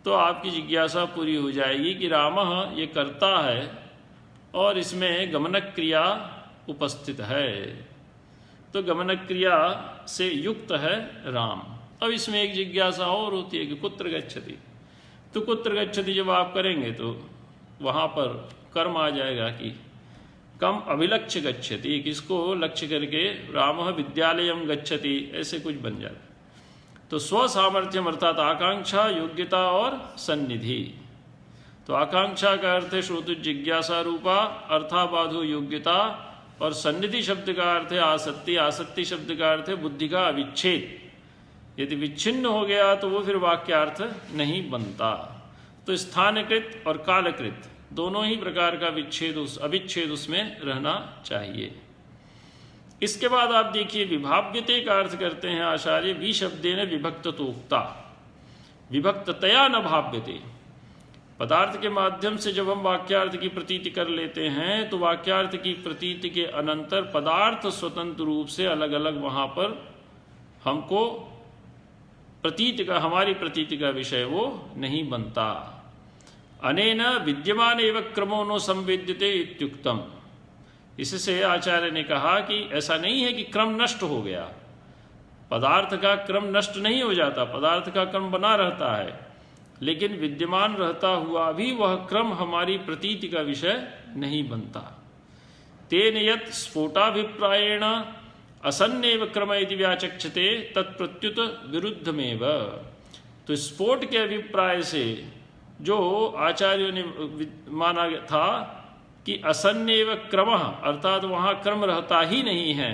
तो आपकी जिज्ञासा पूरी हो जाएगी कि रामः ये करता है और इसमें गमनक क्रिया उपस्थित है, तो गमनक क्रिया से युक्त है राम। अब इसमें एक जिज्ञासा और होती है कि कुत्र गच्छति, तो कुत्र गच्छति जब आप करेंगे तो वहाँ पर कर्म आ जाएगा कि कम अभिलक्ष्य गच्छति, किसको लक्ष्य करके, रामः विद्यालयम गच्छति, ऐसे कुछ बन जाता। तो स्वसामर्थ्यम अर्थात आकांक्षा, योग्यता और सन्निधि। तो आकांक्षा का अर्थ है श्रोतु जिज्ञासा रूपा, अर्थाबाधो योग्यता, और सन्निधि शब्द का अर्थ है आसक्ति। आसक्ति शब्द का अर्थ है बुद्धि का अविच्छेद। यदि विच्छिन्न हो गया तो वो फिर वाक्यार्थ नहीं बनता। तो स्थानकृत और कालकृत दोनों ही प्रकार का अविच्छेद उसमें रहना चाहिए। इसके बाद आप देखिए विभाव्यते का अर्थ करते हैं आचार्य विशब्देन विभक्ततोक्ता, विभक्ततया न भाव्यते। पदार्थ के माध्यम से जब हम वाक्यार्थ की प्रतीति कर लेते हैं तो वाक्यार्थ की प्रतीति के अनंतर पदार्थ स्वतंत्र रूप से अलग अलग वहाँ पर हमको प्रतीति का, हमारी प्रतीति का विषय वो नहीं बनता। अनेन विद्यमान एवं क्रमो नो संवेद्यते इत्युक्तम। इससे आचार्य ने कहा कि ऐसा नहीं है कि क्रम नष्ट हो गया, पदार्थ का क्रम नष्ट नहीं हो जाता, पदार्थ का क्रम बना रहता है। लेकिन विद्यमान रहता हुआ भी वह क्रम हमारी प्रतीति का विषय नहीं बनता। तेन यत् स्फोटाभिप्रायेण असन्नेव क्रम इति व्याचक्षते तत्प्रत्युत विरुद्धमेव। तो स्फोट के अभिप्राय से जो आचार्यों ने माना था कि असन्नेव क्रम, अर्थात वहाँ क्रम रहता ही नहीं है,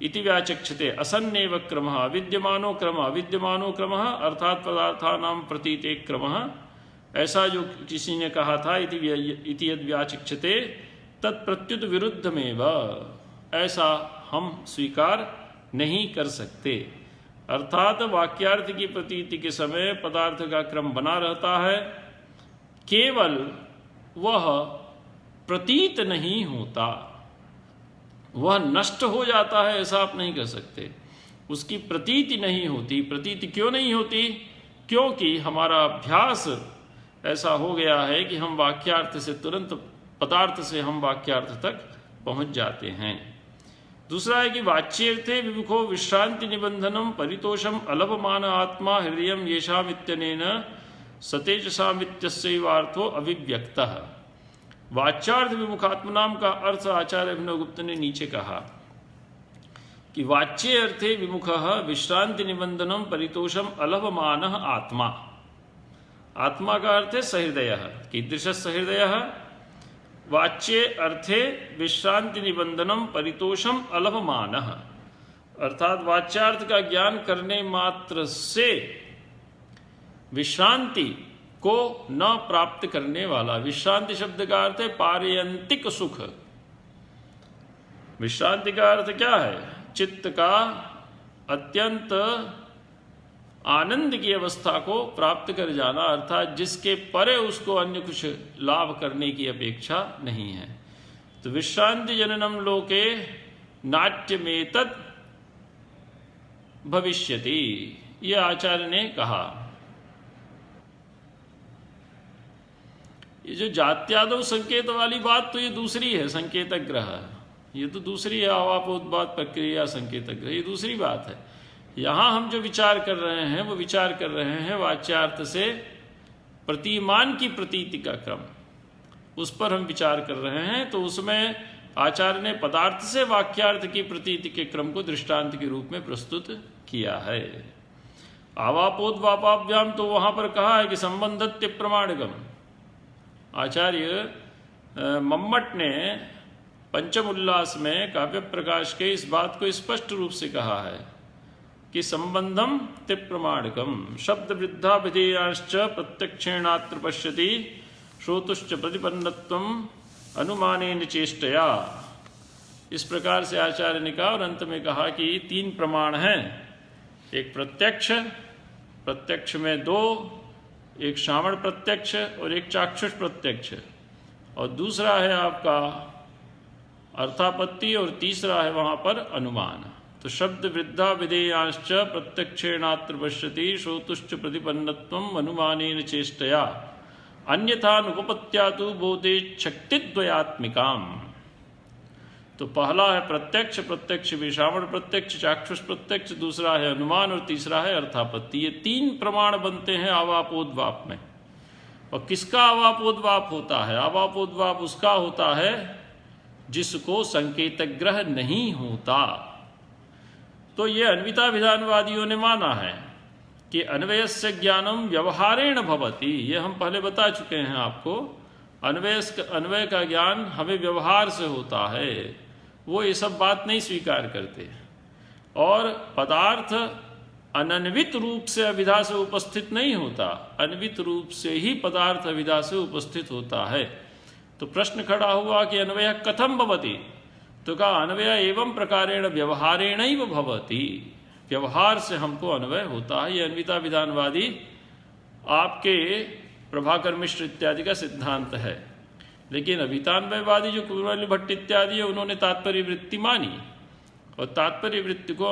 इति व्याचक्षते असन्नेव क्रम अविद्यमानो क्रम अर्थात पदार्थानां प्रतीते क्रम, ऐसा जो किसी ने कहा था इति यद् व्याचक्षते तत्प्रत्युत विरुद्धमेव, ऐसा हम स्वीकार नहीं कर सकते। अर्थात वाक्यार्थ की प्रतीति के समय पदार्थ का क्रम बना रहता है, केवल वह प्रतीत नहीं होता, वह नष्ट हो जाता है ऐसा आप नहीं कह सकते। उसकी प्रतीति नहीं होती। प्रतीति क्यों नहीं होती? क्योंकि हमारा अभ्यास ऐसा हो गया है कि हम वाक्यार्थ से तुरंत पदार्थ से हम वाक्यार्थ तक पहुंच जाते हैं। दूसरा है कि वाच्यर्थे विमुखो विश्रांति निबंधनम परितोषम अलभमान आत्मा हृदयम येषामित्यनेन सतेजसामित्यस्यैवार्थो अभिव्यक्तः। वाच्यार्थ विमुखात्मनाम का अर्थ आचार्य अभिनव गुप्त ने नीचे कहा कि वाच्य अर्थे विमुखः विश्रांति निबंधनम परितोषम अलभमान आत्मा। आत्मा का अर्थ है सहृदयः। कीदृश सहृदयः? वाच्य अर्थे विश्रांति निबंधनम परितोषम अलभमानः, अर्थात वाच्यार्थ का ज्ञान करने मात्र से विश्रांति को न प्राप्त करने वाला। विश्रांति शब्द का अर्थ है पारयंतिक सुख। विश्रांति का अर्थ क्या है? चित्त का अत्यंत आनंद की अवस्था को प्राप्त कर जाना, अर्थात जिसके परे उसको अन्य कुछ लाभ करने की अपेक्षा नहीं है। तो विश्रांति जननम लोके नाट्यमेतत् भविष्यति, यह आचार्य ने कहा। ये जो जात्यादो संकेत वाली बात तो ये दूसरी है, संकेतक ग्रह, ये तो दूसरी है। अवापोद्बाद प्रक्रिया संकेतक ग्रह, ये दूसरी बात है। यहाँ हम जो विचार कर रहे हैं वो विचार कर रहे हैं वाच्यार्थ से प्रतिमान की प्रतीति का क्रम, उस पर हम विचार कर रहे हैं। तो उसमें आचार्य ने पदार्थ से वाक्यार्थ की प्रतीति के क्रम को दृष्टांत के रूप में प्रस्तुत किया है। आवापोद्वापाभ्याम तो वहाँ पर कहा है कि संबंधत्य प्रमाणगम। आचार्य मम्मट ने पंचम उल्लास में काव्य प्रकाश के इस बात को स्पष्ट रूप से कहा है कि संबंधम ते प्रमाणकम शब्द वृद्धा विधेयांश्च प्रत्यक्षेणात्र पश्यति श्रोतुश्च प्रतिपन्नत्वम अनुमानेन चेष्टया। इस प्रकार से आचार्य ने कहा और अंत में कहा कि 3 प्रमाण हैं। एक प्रत्यक्ष, प्रत्यक्ष में 2, एक श्रावण प्रत्यक्ष और एक चाक्षुष प्रत्यक्ष, और दूसरा है आपका अर्थापत्ति और तीसरा है वहाँ पर अनुमान। तो शब्द वृद्धा विधेयांश्च प्रत्यक्षेणात्र पश्यति श्रोतुश्च प्रतिपन्नत्वम अनुमानेन चेष्टया अन्यथा नुपपत्या तु बोधे शक्तिद्वयात्मिकाम। तो पहला है प्रत्यक्ष, प्रत्यक्ष भी श्रावण प्रत्यक्ष, चाक्षुष प्रत्यक्ष, दूसरा है अनुमान और तीसरा है अर्थापत्ति। ये 3 प्रमाण बनते हैं अवापोद्वाप में। और किसका अवापोद्वाप होता है? अवापोद्वाप उसका होता है जिसको संकेतक ग्रह नहीं होता। तो ये अन्विता विधानवादियों ने माना है कि अन्वयस्य ज्ञानम व्यवहारेण भवति। ये हम पहले बता चुके हैं आपको। अन्वय का ज्ञान हमें व्यवहार से होता है। वो ये सब बात नहीं स्वीकार करते। और पदार्थ अनन्वित रूप से अविधा से उपस्थित नहीं होता, अन्वित रूप से ही पदार्थ अविधा से उपस्थित होता है। तो प्रश्न खड़ा हुआ कि अन्वय कथम भवति? तो कहा अन्वय एवं प्रकारेण व्यवहारेण एव भवति। व्यवहार से हमको अन्वय होता है। ये अन्विता विधानवादी आपके प्रभाकर मिश्र इत्यादि का सिद्धांत है। लेकिन अभितान्वयवादी जो कुरवली भट्ट इत्यादि है उन्होंने तात्पर्य वृत्ति मानी और तात्पर्य वृत्ति को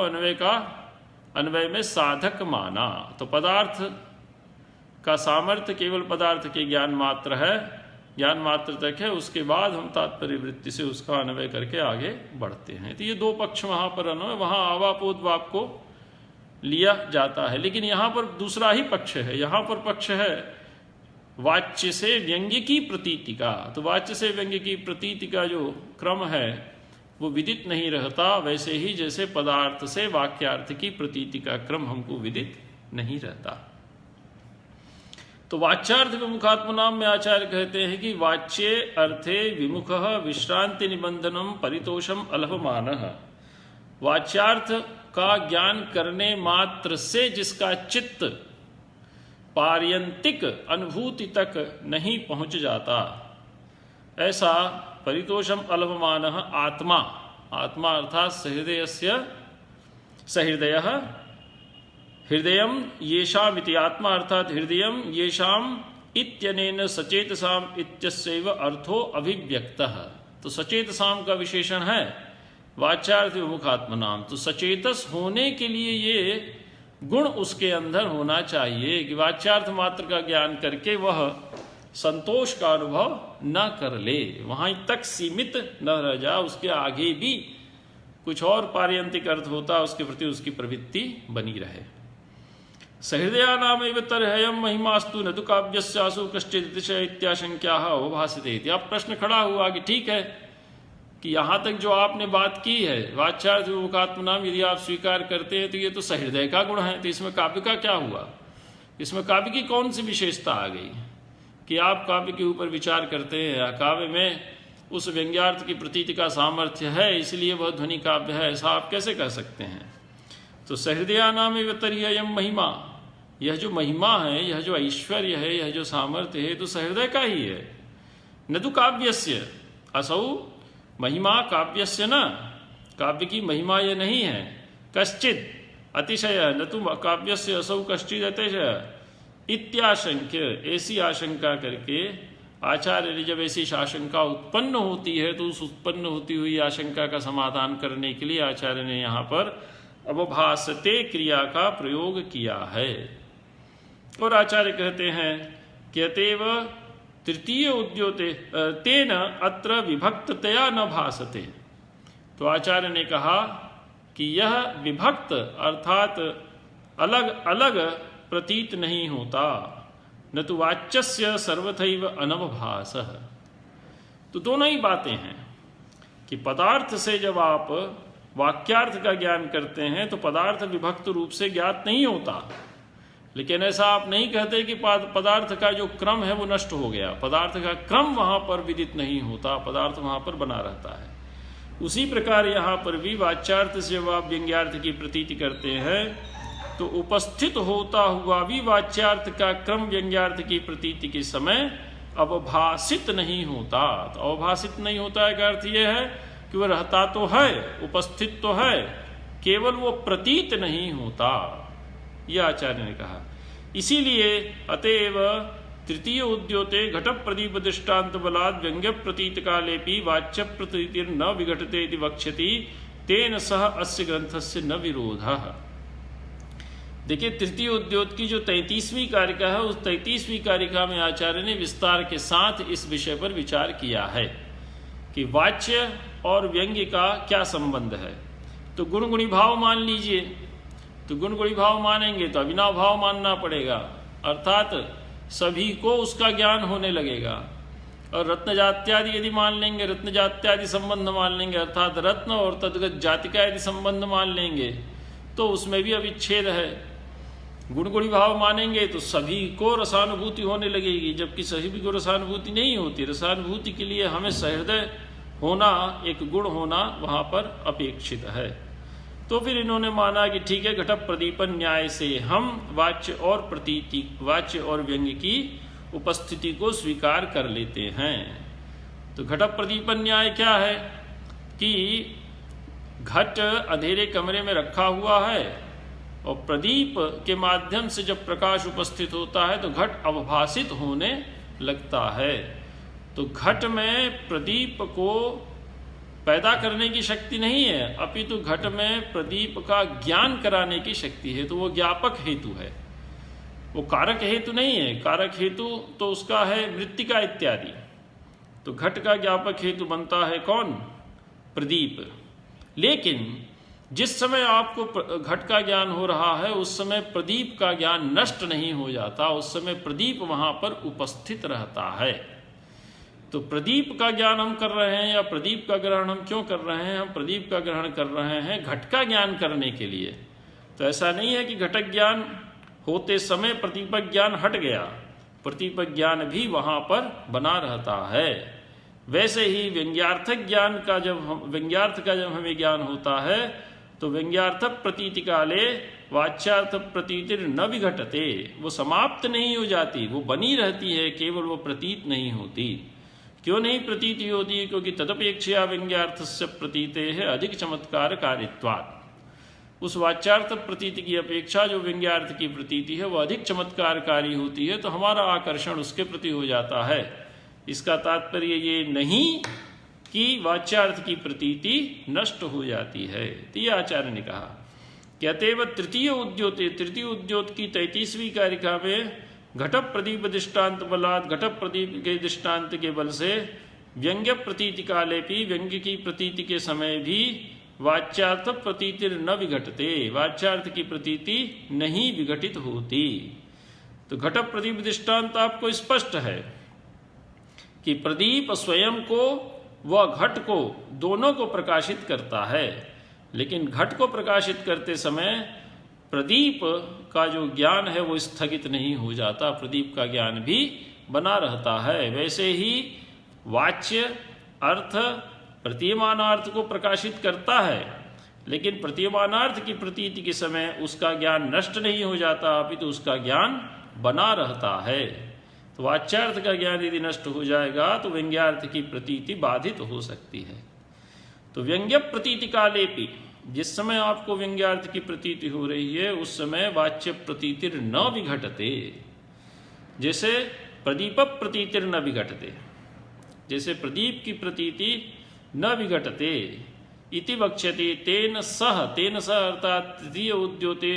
अन्वय में साधक माना। तो पदार्थ का सामर्थ्य केवल पदार्थ के ज्ञान मात्र है, ज्ञान मात्र तक है। उसके बाद हम तात्पर्य वृत्ति से उसका अन्वय करके आगे बढ़ते हैं। तो ये 2 पक्ष वहाँ पर अन्वय। वहाँ अवापोद्वाप को लिया जाता है। लेकिन यहाँ पर दूसरा ही पक्ष है, यहाँ पर पक्ष है वाच्य से व्यंग्य की प्रतीति का। तो वाच्य से व्यंग्य की प्रतीति का जो क्रम है वो विदित नहीं रहता, वैसे ही जैसे पदार्थ से वाक्यार्थ की प्रतीति का क्रम हमको विदित नहीं रहता। तो वाच्यार्थ विमुखात्मनाम में आचार्य कहते हैं कि वाच्ये अर्थे विमुख विश्रांति निबंधनम परितोषम अल्पमानः। वाच्यार्थ का ज्ञान करने मात्र से जिसका चित्त पार्यंतिक अनुभूति तक नहीं पहुंच जाता, ऐसा परितोषम अल्पमानः आत्मा, आत्मा अर्थात सहृदयस्य सहृदयः, हृदयम येषाम इति आत्मा अर्थात हृदयम येषाम इत्यनेन सचेतसाम इत्यस्यैव अर्थो अभिव्यक्तः। तो सचेतसाम का विशेषण है वाच्यार्थ विमुखात्मनाम। तो सचेतस होने के लिए ये गुण उसके अंदर होना चाहिए कि वाच्यार्थ मात्र का ज्ञान करके वह संतोष का अनुभव न कर ले, वहां तक सीमित न रह जा, उसके आगे भी कुछ और पार्यंतिक अर्थ होता, उसके प्रति उसकी प्रवृत्ति बनी रहे। सहृदया नामैव तर्ह्ययम् महिमास्तु न तु काव्यस्यासु कश्चित् इत्याशंक्याः अवभासते। अब प्रश्न खड़ा हुआ कि ठीक है कि यहाँ तक जो आपने बात की है वाच्यार्थ विमुखात्मनाम यदि आप स्वीकार करते हैं तो ये तो सहृदय का गुण है, तो इसमें काव्य का क्या हुआ? इसमें काव्य की कौन सी विशेषता आ गई कि आप काव्य के ऊपर विचार करते हैं? काव्य में उस व्यंग्यार्थ की प्रतीति का सामर्थ्य है, इसलिए वह ध्वनि काव्य है, ऐसा आप कैसे कह सकते हैं? तो सहृदया नामैव तर्ह्ययम् महिमा, यह जो महिमा है, यह जो ऐश्वर्य है, यह जो सामर्थ्य है, तो सहृदय का ही है। न तो काव्यस्य असौ महिमा काव्यस्य न, काव्य की महिमा यह नहीं है। कश्चित अतिशय न तो काव्यस्य असौ कश्चित अतिशय इत्याशंक्य, ऐसी आशंका करके आचार्य ने जब ऐसी आशंका उत्पन्न होती है तो उस उत्पन्न होती हुई आशंका का समाधान करने के लिए आचार्य ने यहाँ पर अवभासते क्रिया का प्रयोग किया है। और आचार्य कहते हैं कि अतएव तृतीय उद्योते तेन अत्र विभक्ततया न भासते। तो आचार्य ने कहा कि यह विभक्त अर्थात अलग अलग प्रतीत नहीं होता, न तो वाच्यस्य सर्वथैव अनवभासः। तो दोनों ही बातें हैं कि पदार्थ से जब आप वाक्यार्थ का ज्ञान करते हैं तो पदार्थ विभक्त रूप से ज्ञात नहीं होता, लेकिन ऐसा आप नहीं कहते कि पदार्थ का जो क्रम है वो नष्ट हो गया। पदार्थ का क्रम वहां पर विदित नहीं होता, पदार्थ वहां पर बना रहता है। उसी प्रकार यहाँ पर भी वाच्यार्थ से जब आप व्यंग्यार्थ की प्रतीति करते हैं तो उपस्थित होता हुआ भी वाच्यार्थ का क्रम व्यंग्यार्थ की प्रतीति के समय अवभासित नहीं होता। तो अवभासित नहीं होता का अर्थ यह है कि वह रहता तो है, उपस्थित तो है, केवल वो प्रतीत नहीं होता, यह आचार्य ने कहा। इसीलिए अतएव तृतीय उद्योते घट प्रदीप दृष्टान्त बलाद व्यंग्य प्रतीत कालेपि वाच्य प्रतीतिर न विघटते इति वक्ष्यति तेन सह अस्य ग्रंथस्य न विरोधः। देखिए तृतीय उद्योत की जो 33वीं कारिका है उस 33वीं कारिका में आचार्य ने विस्तार के साथ इस विषय पर विचार किया है कि वाच्य और व्यंग्य का क्या संबंध है। तो गुणगुणी भाव मान लीजिए, तो गुणगुणी भाव मानेंगे तो अभिनव भाव मानना पड़ेगा, अर्थात सभी को उसका ज्ञान होने लगेगा। और रत्न जात्यादि यदि मान लेंगे, रत्न जात्यादि संबंध मान लेंगे, अर्थात रत्न और तद्गत जातिका यदि संबंध मान लेंगे तो उसमें भी अविच्छेद है। गुणगुणी भाव मानेंगे तो सभी को रसानुभूति होने लगेगी, जबकि सभी को रसानुभूति नहीं होती। रसानुभूति के लिए हमें सहृदय होना, एक गुण होना वहाँ पर अपेक्षित है। तो फिर इन्होंने माना कि ठीक है, घट प्रदीपन न्याय से हम वाच्य और प्रतीति, वाच्य और व्यंग्य की उपस्थिति को स्वीकार कर लेते हैं। तो घट प्रदीपन न्याय क्या है कि घट अंधेरे कमरे में रखा हुआ है और प्रदीप के माध्यम से जब प्रकाश उपस्थित होता है तो घट अवभासित होने लगता है। तो घट में प्रदीप को पैदा करने की शक्ति नहीं है, अपितु घट में प्रदीप का ज्ञान कराने की शक्ति है। तो वो ज्ञापक हेतु है, वो कारक हेतु नहीं है। कारक हेतु तो उसका है मृत्तिका इत्यादि। तो घट का ज्ञापक हेतु बनता है कौन? प्रदीप। लेकिन जिस समय आपको घट का ज्ञान हो रहा है उस समय प्रदीप का ज्ञान नष्ट नहीं हो जाता, उस समय प्रदीप वहाँ पर उपस्थित रहता है। तो प्रदीप का ज्ञान हम कर रहे हैं, या प्रदीप का ग्रहण हम क्यों कर रहे हैं? हम प्रदीप का ग्रहण कर रहे हैं घट का ज्ञान करने के लिए। तो ऐसा नहीं है कि घटक ज्ञान होते समय प्रदीपक ज्ञान हट गया, प्रदीपक ज्ञान भी वहाँ पर बना रहता है। वैसे ही व्यंग्यार्थक ज्ञान का व्यंग्यार्थ का जब हमें ज्ञान होता है तो व्यंग्यार्थ प्रतीति काले वाच्यार्थ प्रतीतिर न विघटते, वो समाप्त नहीं हो जाती, वो बनी रहती है, केवल वो प्रतीत नहीं होती। क्यों नहीं प्रतीति होती है? क्योंकि तदपेक्षया व्यंग्यार्थस्य प्रतीते है अधिक चमत्कार कारित्वात्। उस वाच्यार्थ प्रतीति की अपेक्षा जो व्यंग्यार्थ की प्रतीति है वह अधिक चमत्कारकारी होती है, तो हमारा आकर्षण उसके प्रति हो जाता है। इसका तात्पर्य ये नहीं कि वाच्यार्थ की प्रतीति नष्ट हो जाती है। तो ये आचार्य ने कहा। कहते व तृतीय उद्योत की 33वीं कारिका में घट प्रदीप दृष्टांत बलात्, घट प्रदीप के दृष्टांत के बल से व्यंग्य प्रतीति काले भी, व्यंग्य की प्रतीति के समय भी वाच्यार्थ प्रतीति न विघटते, वाच्यार्थ की प्रतीति नहीं विघटित होती। तो घट प्रदीप दृष्टांत आपको स्पष्ट है कि प्रदीप स्वयं को व घट को दोनों को प्रकाशित करता है, लेकिन घट को प्रकाशित करते समय प्रदीप का जो ज्ञान है वो स्थगित नहीं हो जाता, प्रदीप का ज्ञान भी बना रहता है। वैसे ही वाच्य अर्थ प्रतीयमानार्थ को प्रकाशित करता है, लेकिन प्रतीयमानार्थ की प्रतीति के समय उसका ज्ञान नष्ट नहीं हो जाता, अपितु उसका ज्ञान बना रहता है। तो वाच्यार्थ का ज्ञान यदि नष्ट हो जाएगा तो व्यंग्यार्थ की प्रतीति बाधित हो सकती है। तो व्यंग्य प्रतीति काले भी, जिस समय आपको व्यंग्यार्थ की प्रतीति हो रही है उस समय वाच्य प्रतीतिर न विघटते, जैसे प्रदीप प्रतीतिर न विघटते, जैसे प्रदीप की प्रतीति न विघटते इति वक्ष्यते। तेन सह अर्थात तृतीय उद्योते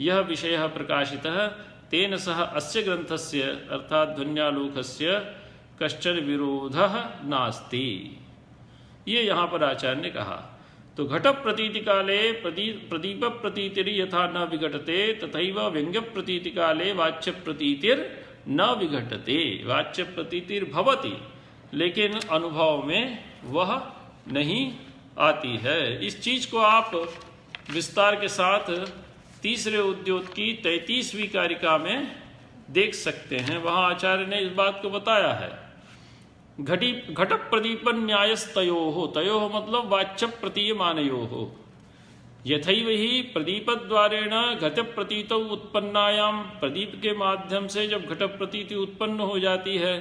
यह विषय प्रकाशितः, तेन सह अस्य ग्रंथस्य अर्थात ध्वन्यालोकस्य कश्चन विरोधः नास्ति। ये यहाँ पर आचार्य ने कहा। तो घट प्रतीति काले प्रदीप प्रतीतिर यथा न विघटते तथैव व्यंग्य प्रतीति काले वाच्य प्रतीतिर न विघटते। वाच्य प्रतीतिर भवति, लेकिन अनुभव में वह नहीं आती है। इस चीज को आप विस्तार के साथ तीसरे उद्योत की 33वीं कारिका में देख सकते हैं। वहां आचार्य ने इस बात को बताया है। घट प्रदीप न्यायस्तयो, तयो मतलब वाच्य प्रतीयमानयो हो, यथैव ही प्रदीप द्वारेण घट प्रतीतौ उत्पन्नायाम, प्रदीप के माध्यम से जब घट प्रतीति उत्पन्न हो जाती है,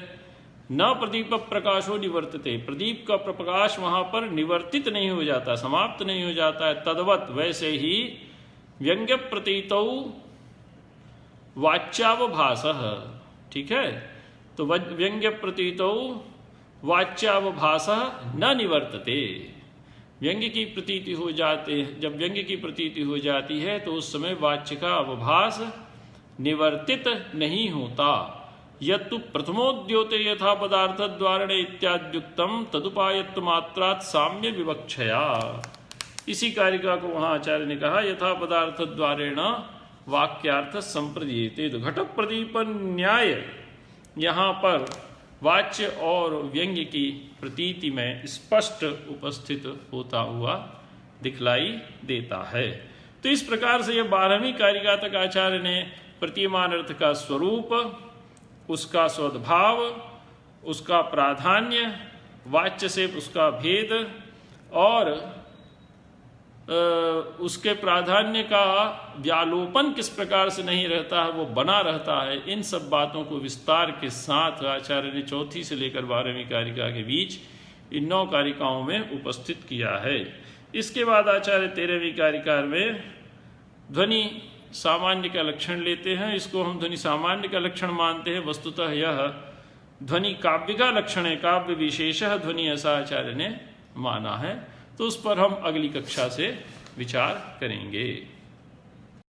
न प्रदीप प्रकाशो निवर्तते, प्रदीप का प्रकाश वहां पर निवर्तित नहीं हो जाता, समाप्त नहीं हो जाता है। तद्वत वैसे ही व्यंग्य प्रतीतौ वाच्यावभासः, ठीक है। तो व्यंग्य प्रतीतौ वाच्यावभासः न निवर्तते, व्यंग्य की प्रतीति हो जाते, जब व्यंग्य की प्रतीति हो जाती है तो उस समय वाच्य का अवभास निवर्तित नहीं होता। यत्तु प्रथमोद्योते यथा पदार्थ द्वारणे इत्याद्युक्तम तदुपायत्व मात्रात् साम्य विवक्षया। इसी कारिका को वहां आचार्य ने कहा यथा पदार्थ द्वारेण वाक्यार्थ संप्रदीयते। तो घट प्रदीप न्याय यहाँ पर वाच्य और व्यंग्य की प्रतीति में स्पष्ट उपस्थित होता हुआ दिखलाई देता है। तो इस प्रकार से यह 12वीं कारिका तक आचार्य ने प्रतीयमान अर्थ का स्वरूप, उसका स्वभाव, उसका प्राधान्य, वाच्य से उसका भेद और उसके प्राधान्य का व्यालोपन किस प्रकार से नहीं रहता है, वो बना रहता है, इन सब बातों को विस्तार के साथ आचार्य ने 4वीं से लेकर 12वीं कारिका के बीच इन 9 कारिकाओं में उपस्थित किया है। इसके बाद आचार्य 13वीं कारिका में ध्वनि सामान्य का लक्षण लेते हैं। इसको हम ध्वनि सामान्य का लक्षण मानते हैं, वस्तुतः यह ध्वनि काव्य का लक्षण है, काव्य विशेषः ध्वनि ऐसा आचार्य ने माना है। तो उस पर हम अगली कक्षा से विचार करेंगे।